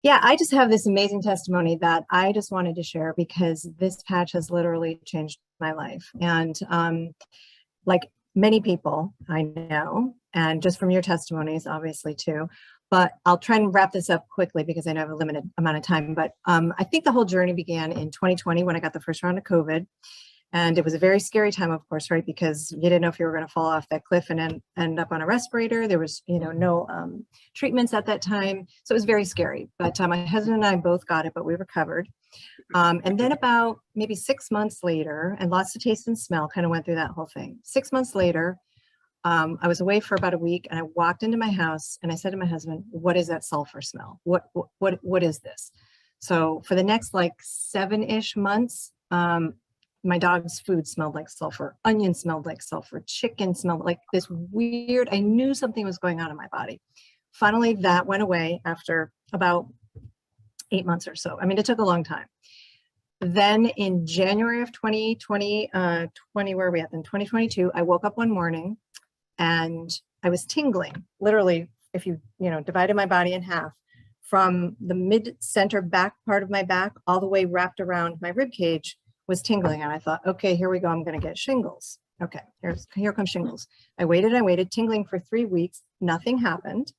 Yeah, I just have this amazing testimony that I just wanted to share because this patch has literally changed my life. And like many people I know, and just from your testimonies, obviously too, but I'll try and wrap this up quickly because I know I have a limited amount of time. But I think the whole journey began in 2020 when I got the first round of COVID. And it was a very scary time, of course, right? Because you didn't know if you were going to fall off that cliff and end up on a respirator. There was, no treatments at that time. So it was very scary. But my husband and I both got it, but we recovered. And then about maybe 6 months later, and lots of taste and smell, kind of went through that whole thing. 6 months later, I was away for about a week and I walked into my house and I said to my husband, what is that sulfur smell? What is this? So for the next like 7-ish months, my dog's food smelled like sulfur, onion smelled like sulfur, chicken smelled like this weird, I knew something was going on in my body. Finally, that went away after about 8 months or so. I mean, it took a long time. Then in January of 2020, where are we at then? 2022, I woke up one morning and I was tingling. Literally, if you divided my body in half, from the mid-center back part of my back all the way wrapped around my rib cage was tingling. And I thought, okay, here we go. I'm going to get shingles. Okay, here comes shingles. I waited, tingling for 3 weeks. Nothing happened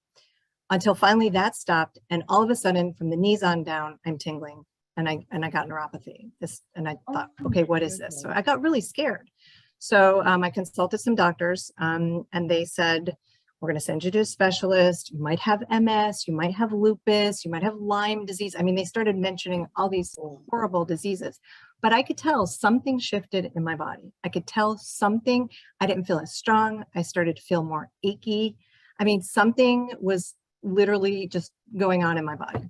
until finally that stopped. And all of a sudden, from the knees on down, I'm tingling. And I got neuropathy. And I thought, okay, what is this? So I got really scared. So I consulted some doctors and they said, we're going to send you to a specialist. You might have MS, you might have lupus, you might have Lyme disease. I mean, they started mentioning all these horrible diseases, but I could tell something shifted in my body. I could tell something, I didn't feel as strong. I started to feel more achy. I mean, something was literally just going on in my body.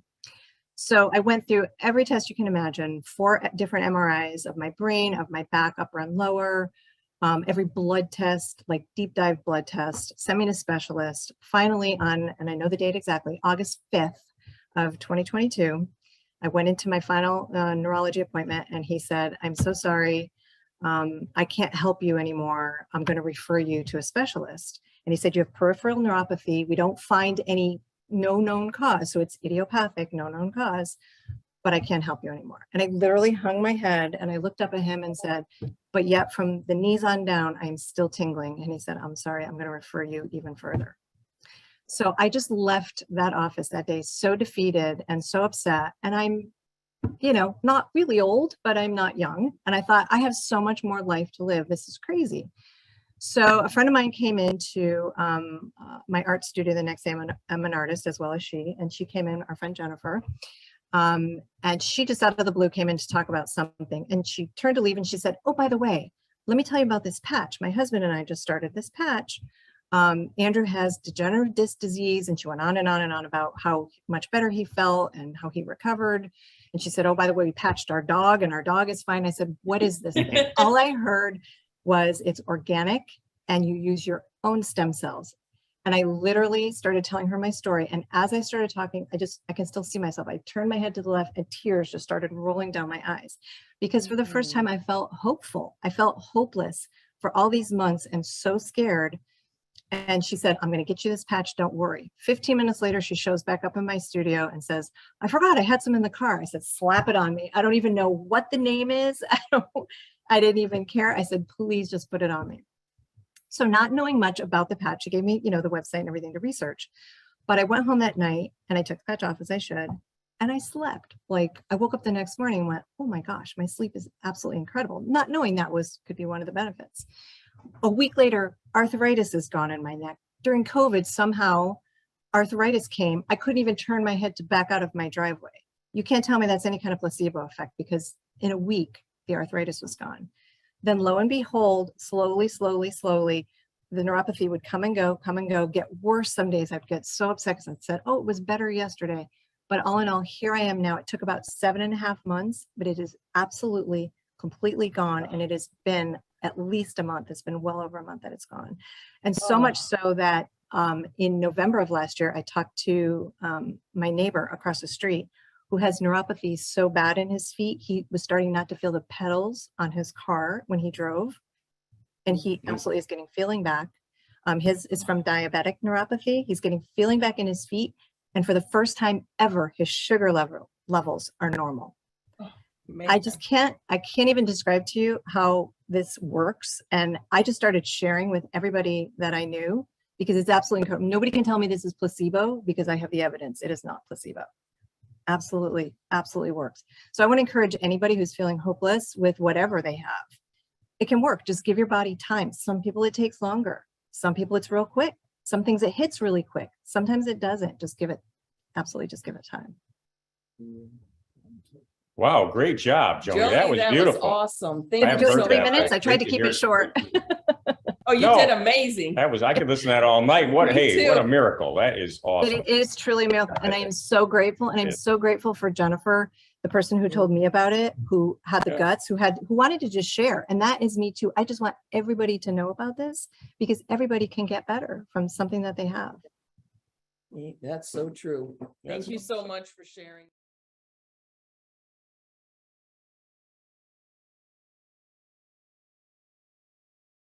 So I went through every test you can imagine, 4 different MRIs of my brain, of my back, upper and lower, every blood test, like deep dive blood test, sent me to specialist. Finally on, and I know the date exactly, August 5th of 2022, I went into my final neurology appointment and he said, I'm so sorry, I can't help you anymore. I'm going to refer you to a specialist. And he said, you have peripheral neuropathy. We don't find any no known cause. So it's idiopathic, no known cause, but I can't help you anymore. And I literally hung my head and I looked up at him and said, but yet from the knees on down, I'm still tingling. And he said, I'm sorry, I'm going to refer you even further. So I just left that office that day so defeated and so upset. And I'm, not really old, but I'm not young. And I thought, I have so much more life to live. This is crazy. So a friend of mine came into my art studio the next day. I'm an artist as well as she, and she came in, our friend Jennifer, and she just out of the blue came in to talk about something. And she turned to leave and she said, oh, by the way, let me tell you about this patch. My husband and I just started this patch. Andrew has degenerative disc disease. And she went on and on and on about how much better he felt and how he recovered. And she said, oh, by the way, we patched our dog and our dog is fine. I said, what is this thing? All I heard was it's organic and you use your own stem cells. And I literally started telling her my story. And as I started talking, I can still see myself. I turned my head to the left and tears just started rolling down my eyes because for the first time I felt hopeful. I felt hopeless for all these months and so scared. And she said, I'm going to get you this patch. Don't worry. 15 minutes later, she shows back up in my studio and says, I forgot I had some in the car. I said, slap it on me. I don't even know what the name is. I didn't even care. I said, please just put it on me. So not knowing much about the patch, she gave me, the website and everything to research. But I went home that night and I took the patch off as I should. And I slept. Like I woke up the next morning and went, oh my gosh, my sleep is absolutely incredible. Not knowing that could be one of the benefits. A week later, arthritis is gone in my neck. During COVID, somehow arthritis came. I couldn't even turn my head to back out of my driveway. You can't tell me that's any kind of placebo effect because in a week, the arthritis was gone. Then lo and behold, slowly, the neuropathy would come and go, get worse. Some days I'd get so upset because I'd said, oh, it was better yesterday. But all in all, here I am now. It took about 7.5 months, but it is absolutely completely gone. And it has been at least a month. It's been well over a month that it's gone. And so much so that in November of last year, I talked to my neighbor across the street who has neuropathy so bad in his feet, he was starting not to feel the pedals on his car when he drove. And he absolutely is getting feeling back. His is from diabetic neuropathy. He's getting feeling back in his feet. And for the first time ever, his sugar levels are normal. Man. I can't even describe to you how this works. And I just started sharing with everybody that I knew, because it's absolutely incredible. Nobody can tell me this is placebo, because I have the evidence. It is not placebo. Absolutely, absolutely works. So I want to encourage anybody who's feeling hopeless with whatever they have. It can work. Just give your body time. Some people it takes longer. Some people it's real quick. Some things it hits really quick. Sometimes it doesn't. Just give it, absolutely just give it time. Wow, great job, Joni. That was beautiful. Was awesome. Thank Did you you do so it in 3 much. minutes? I tried to keep it short. Oh, you did amazing. That was, I could listen to that all night. What, hey, what a miracle. That is awesome. It is truly a miracle. And I am so grateful. And I'm so grateful for Jennifer, the person who told me about it, who had the guts, who wanted to just share. And that is me too. I just want everybody to know about this, because everybody can get better from something that they have. That's so true. Thank you so much for sharing.